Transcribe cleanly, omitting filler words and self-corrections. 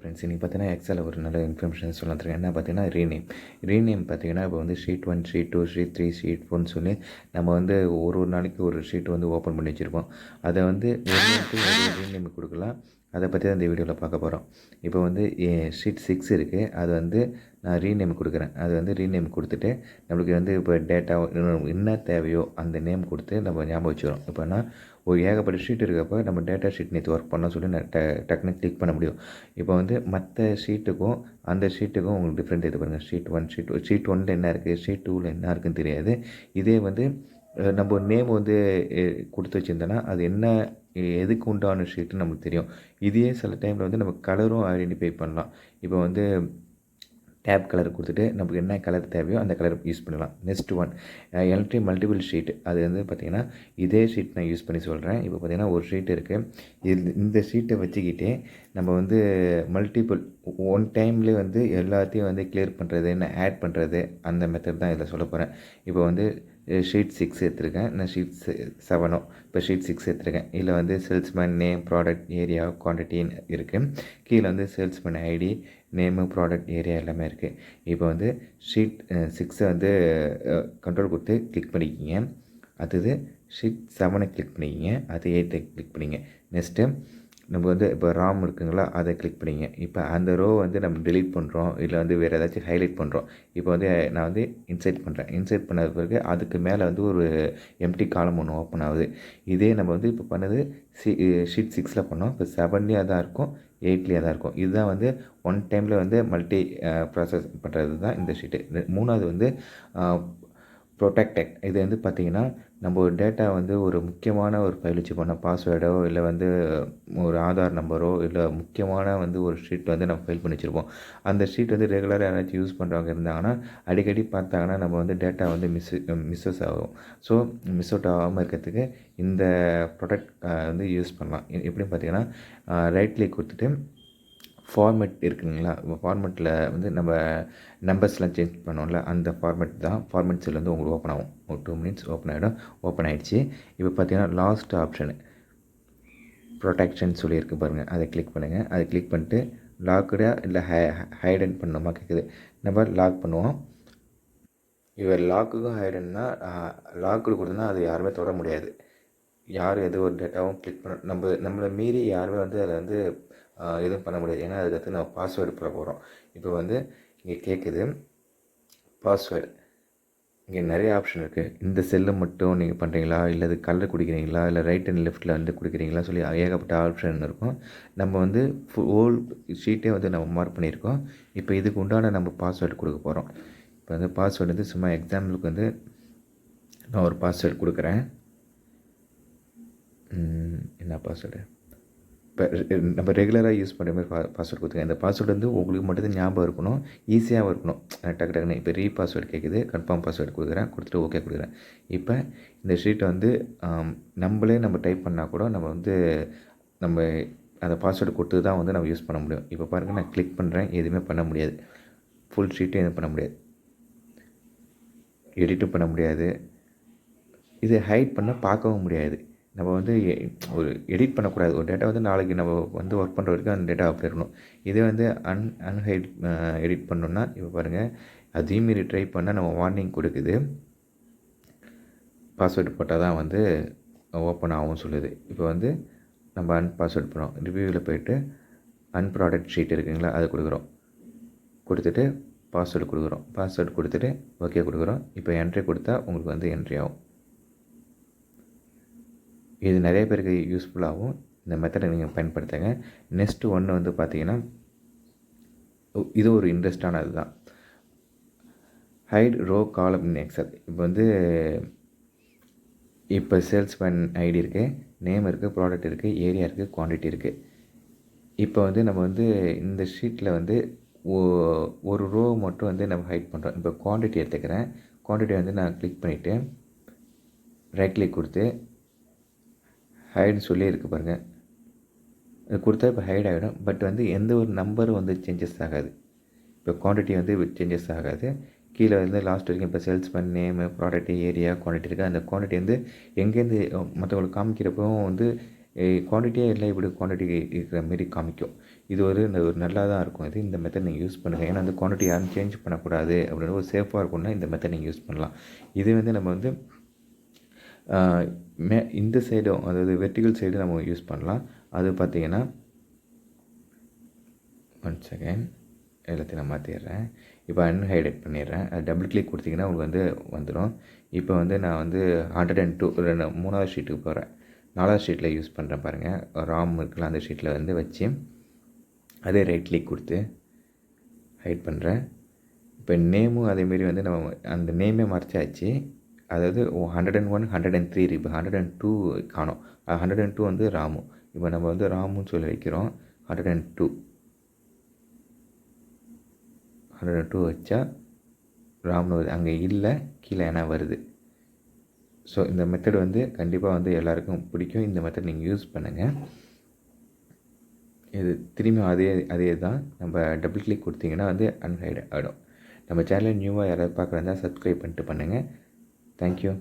Friends இன்றைக்கி பார்த்தீங்கன்னா எக்ஸலில் ஒரு நல்ல இன்ஃபர்மேஷன் சொல்லலாம். என்ன பார்த்தீங்கன்னா ரீநேம் பார்த்தீங்கன்னா இப்போ வந்து ஷீட் 1 ஷீட் 2 ஷீட் 3 ஷீட் 4ன்னு சொல்லி நம்ம வந்து ஒரு நாளைக்கு ஒரு ஷீட் வந்து ஓப்பன் பண்ணி வச்சுருப்போம். அதை வந்து ஒரு ரீநேம் கொடுக்கலாம். அதை பற்றி தான் இந்த வீடியோவில் பார்க்க போகிறோம். இப்போ வந்து ஷீட் 6 இருக்குது. அது வந்து நான் ரீநேம் கொடுக்குறேன். அது வந்து ரீநேம் கொடுத்துட்டு நம்மளுக்கு வந்து இப்போ டேட்டா என்ன தேவையோ அந்த நேம் கொடுத்து நம்ம ஞாபகம் வச்சுக்கிறோம். இப்போனா ஒரு ஏகப்பட்ட ஷீட் இருக்கப்போ நம்ம டேட்டா ஷீட் நேற்று ஒர்க் பண்ணோம் சொல்லி நான் டக்குன்னு கிளிக் பண்ண முடியும். இப்போ வந்து மற்ற ஷீட்டுக்கும் அந்த ஷீட்டுக்கும் உங்களுக்கு டிஃப்ரெண்ட் இது பாருங்கள். ஷீட் 1 ஷீட் 1ல் என்ன இருக்குது, ஷீட் 2ல் என்ன இருக்குதுன்னு தெரியாது. இதே வந்து நம்ம நேம் வந்து கொடுத்து வச்சுருந்தோன்னா அது என்ன எதுக்கு உண்டான ஷீட்டுன்னு நமக்கு தெரியும். இதே சில டைமில் வந்து நம்ம கலரும் ஐடென்டிஃபை பண்ணலாம். இப்போ வந்து டேப் கலர் கொடுத்துட்டு நமக்கு என்ன கலர் தேவையோ அந்த கலர் யூஸ் பண்ணலாம். Next one எலக்ட்ரி multiple sheet. அது வந்து பார்த்திங்கன்னா இதே ஷீட் நான் யூஸ் பண்ணி சொல்கிறேன். இப்போ பார்த்திங்கன்னா ஒரு ஷீட் இருக்குது. இந்த ஷீட்டை வச்சுக்கிட்டே நம்ம வந்து மல்டிபிள் ஒன் டைம்லேயே வந்து எல்லாத்தையும் வந்து கிளியர் பண்ணுறது, என்ன ஆட் பண்ணுறது, அந்த மெத்தட் தான் இதில் சொல்ல போகிறேன். இப்போ வந்து ஷீட் 6 எடுத்துருக்கேன். நான் ஷீட் 7 இப்போ ஷீட் 6 எடுத்துருக்கேன். இதில் வந்து சேல்ஸ்மேன் நேம், ப்ராடக்ட், ஏரியா, குவான்டிட்டின்னு இருக்குது. கீழே வந்து salesman ID, name, product, area எல்லாமே இருக்குது. இப்போ வந்து ஷீட் 6 வந்து கண்ட்ரோல் கொடுத்து கிளிக் பண்ணிக்கிங்க. அடுத்தது ஷீட் 7 கிளிக் பண்ணிக்கிங்க. அது 8 கிளிக் பண்ணிங்க. நெக்ஸ்ட்டு நம்ம வந்து இப்போ ராம் இருக்குங்களா, அதை கிளிக் பண்ணிங்க. இப்போ அந்த ரோ வந்து நம்ம டெலீட் பண்ணுறோம், இல்லை வந்து வேறு ஏதாச்சும் ஹைலைட் பண்ணுறோம். இப்போ வந்து நான் வந்து இன்சர்ட் பண்ணுறேன். இன்சர்ட் பண்ணது பிறகு அதுக்கு மேலே வந்து ஒரு எம்டி காலம் ஒன்று ஓப்பன் ஆகுது. இதே நம்ம வந்து இப்போ பண்ணது ஷீட் 6ல் பண்ணோம். இப்போ 7லேயும் அதான் இருக்கும், 8லேயும் தான் இருக்கும். இதுதான் வந்து ஒன் டைமில் வந்து மல்டி ப்ராசஸ் பண்ணுறது தான் இந்த ஷீட்டு. மூணாவது வந்து ப்ரொடெக்டட். இது வந்து பார்த்திங்கன்னா நம்ம ஒரு டேட்டா வந்து ஒரு முக்கியமான ஒரு ஃபைல் வச்சுப்போம். பாஸ்வேர்டோ இல்லை வந்து ஒரு ஆதார் நம்பரோ இல்லை முக்கியமான வந்து ஒரு ஷீட் வந்து நம்ம ஃபைல் பண்ணி வச்சுருப்போம். அந்த ஷீட் வந்து ரெகுலராக யாராச்சும் யூஸ் பண்ணுறவங்க இருந்தாங்கன்னா அடிக்கடி பார்த்தாங்கன்னா நம்ம வந்து டேட்டா வந்து மிஸ்ஸஸ் ஆகும். ஸோ மிஸ் அவுட் ஆகாமல் இருக்கிறதுக்கு இந்த ப்ரொடெக்ட் வந்து யூஸ் பண்ணலாம். எப்படின்னு பார்த்திங்கன்னா ரைட் கிளிக் கொடுத்துட்டு ஃபார்மேட் இருக்குங்களா, ஃபார்மேட்டில் வந்து நம்ம நம்பர்ஸ்லாம் சேஞ்ச் பண்ணோம்ல, அந்த ஃபார்மேட் தான். ஃபார்மேட் செல் வந்து உங்களுக்கு ஓப்பன் ஆகும். ஒரு 2 மினிட்ஸ் ஓப்பன் ஆகிடும். ஓப்பன் ஆகிடுச்சு. இப்போ பார்த்தீங்கன்னா லாஸ்ட் ஆப்ஷனு ப்ரொடெக்ஷன் சொல்லியிருக்கு பாருங்கள். அதை கிளிக் பண்ணுங்கள். அதை கிளிக் பண்ணிட்டு லாக்குடா இல்லை ஹைடன் பண்ணணுமா கேட்குது. நம்ம லாக் பண்ணுவோம். இவர் லாக்குக்கும் ஹைடன்னா லாக்கு கொடுத்தோன்னா அது யாருமே தொட முடியாது. யார் எது ஒரு டேட்டாவும் கிளிக் பண்ண நம்மளை மீறி யாருமே வந்து அதை வந்து எதுவும் பண்ண முடியாது. ஏன்னா அதுக்கு நம்ம பாஸ்வேர்டு போட போகிறோம். இப்போ வந்து இங்கே கேட்குது பாஸ்வேர்டு. இங்கே நிறைய ஆப்ஷன் இருக்குது. இந்த செல்லை மட்டும் நீங்கள் பண்ணுறீங்களா, இல்லை அது கலர் குடிக்கிறீங்களா, இல்லை ரைட் அண்ட் லெஃப்ட்டில் வந்து குடிக்கிறீங்களா சொல்லி ஏகப்பட்ட ஆப்ஷன் இருக்கும். நம்ம வந்து ஹோல் ஷீட்டே வந்து நம்ம மார்க் பண்ணியிருக்கோம். இப்போ இதுக்கு உண்டான நம்ம பாஸ்வேர்டு கொடுக்க போகிறோம். இப்போ வந்து பாஸ்வேர்டு வந்து சும்மா எக்ஸாம்பிளுக்கு வந்து நான் ஒரு பாஸ்வேர்டு கொடுக்குறேன். என்ன பாஸ்வேர்டு, இப்போ நம்ம ரெகுலராக யூஸ் பண்ணுற மாதிரி பாஸ்வேர்டு கொடுத்துருங்க. இந்த பாஸ்வேர்டு வந்து உங்களுக்கு மட்டும்தான் ஞாபகம் இருக்கணும், ஈஸியாகவும் இருக்கணும். டக்குன்னு இப்போ பாஸ்வேர்டு கேட்குது. கன்ஃபார்ம் பாஸ்வேர்டு கொடுக்குறேன். கொடுத்துட்டு ஓகே கொடுக்குறேன். இப்போ இந்த ஷீட்டை வந்து நம்ம டைப் பண்ணால் கூட நம்ம வந்து நம்ம அந்த பாஸ்வேர்டு கொடுத்து தான் வந்து நம்ம யூஸ் பண்ண முடியும். இப்போ பாருங்கள், நான் கிளிக் பண்ணுறேன், எதுவுமே பண்ண முடியாது. ஃபுல் ஷீட்டும் எதுவும் பண்ண முடியாது, எடிட்டும் பண்ண முடியாது. இது ஹைட் பண்ண பார்க்கவும் முடியாது. நம்ம வந்து ஒரு எடிட் பண்ணக்கூடாது. ஒரு டேட்டா வந்து நாளைக்கு நம்ம வந்து ஒர்க் பண்ணுற வரைக்கும் அந்த டேட்டா அப்படி இருக்கணும். இதே வந்து அன்ஹைட் எடிட் பண்ணோன்னா இப்போ பாருங்கள், அதையும் மீறி ட்ரை பண்ணால் நம்ம வார்னிங் கொடுக்குது. பாஸ்வேர்டு போட்டால் தான் வந்து ஓப்பன் ஆகும் சொல்லுது. இப்போ வந்து நம்ம பாஸ்வேர்டு பண்ணோம். ரிவ்யூவில் போய்ட்டு ப்ராடக்ட் ஷீட் இருக்குங்களா, அது கொடுக்குறோம். கொடுத்துட்டு பாஸ்வேர்டு கொடுக்குறோம். பாஸ்வேர்டு கொடுத்துட்டு ஓகே கொடுக்குறோம். இப்போ என்ட்ரி கொடுத்தா உங்களுக்கு வந்து என்ட்ரி ஆகும். இது நிறைய பேருக்கு யூஸ்ஃபுல்லாகவும் இந்த மெத்தடை நீங்கள் பயன்படுத்துங்க. நெக்ஸ்ட்டு ஒன்று வந்து பார்த்திங்கன்னா இது ஒரு இன்ட்ரெஸ்டானது தான். ஹைட் ரோ காலம் இன் எக்ஸல். இப்போ வந்து இப்போ சேல்ஸ்மேன் ஐடி இருக்குது, நேம் இருக்குது, ப்ராடக்ட் இருக்குது, ஏரியா இருக்குது, குவான்டிட்டி இருக்குது. இப்போ வந்து நம்ம வந்து இந்த ஷீட்டில் வந்து ஒரு ரோ மட்டும் வந்து நம்ம ஹைட் பண்ணுறோம். இப்போ குவான்டிட்டி எடுத்துக்கிறேன். குவான்டிட்டி வந்து நான் கிளிக் பண்ணிவிட்டு ரைட் கிளிக் கொடுத்து ஹைடுன்னு சொல்லி இருக்குது பாருங்கள். அது கொடுத்தா இப்போ ஹைட் ஆகிடும். பட் வந்து எந்த ஒரு நம்பரும் வந்து சேஞ்சஸ் ஆகாது. இப்போ குவான்டிட்டி வந்து சேஞ்சஸ் ஆகாது. கீழே வந்து லாஸ்ட் வரைக்கும் இப்போ salesman name, product, area, quantity இருக்குது. அந்த குவான்டிட்டி வந்து எங்கேருந்து மற்றவங்களுக்கு காமிக்கிறப்பவும் வந்து குவான்டிட்டியே இல்லை, இப்படி குவான்டிட்டி இருக்கிற மாரி காமிக்கும். இது ஒரு நல்லா தான் இருக்கும். இந்த மெத்தட் நீங்கள் யூஸ் பண்ணுங்கள். ஏன்னா அந்த குவான்டிட்டி யாரும் சேஞ்ச் பண்ணக்கூடாது அப்படின்னு ஒரு சேஃபாக இருக்கும்னா இந்த மெத்தட் நீங்கள் யூஸ் பண்ணலாம். இது வந்து நம்ம வந்து இந்த சைடும், அதாவது வெர்டிகல் சைடு நம்ம யூஸ் பண்ணலாம். அது பார்த்திங்கன்னா, ஒன் செகண்ட், எல்லாத்தையும் நான் மாற்றிடுறேன். இப்போ அன்ஹைலைட் பண்ணிடுறேன். அது டபுள் கிளிக் கொடுத்திங்கன்னா உங்களுக்கு வந்து வந்துடும். இப்போ வந்து நான் வந்து 102 3வது ஷீட்டுக்கு போகிறேன். 4வது ஷீட்டில் யூஸ் பண்ணுறேன் பாருங்கள். ராம் இருக்குல்ல, அந்த ஷீட்டில் வந்து வச்சு அதே ரைட் கிளிக் கொடுத்து ஹைட் பண்ணுறேன். இப்போ நேமும் அதேமாரி வந்து நம்ம அந்த நேமே மறைச்சாச்சு. அதாவது 101 103 இப்போ 102 காணோம். 102 வந்து ராமு. இப்போ நம்ம வந்து ராமுன்னு சொல்லி வைக்கிறோம். 102 வச்சா ராம்னு வருது. அங்கே இல்லை, கீழே ஏன்னா வருது. ஸோ இந்த மெத்தட் வந்து கண்டிப்பாக வந்து எல்லாருக்கும் பிடிக்கும். இந்த மெத்தட் நீங்கள் யூஸ் பண்ணுங்கள். இது திரும்பியும் அதே தான். நம்ம டபுள் கிளிக் கொடுத்தீங்கன்னா வந்து அன்ஹைட் ஆகிடும். நம்ம சேனலை நியூவாக யாராவது பார்க்குறதா சப்ஸ்கிரைப் பண்ணிட்டு பண்ணுங்கள். தேங்க்யூ.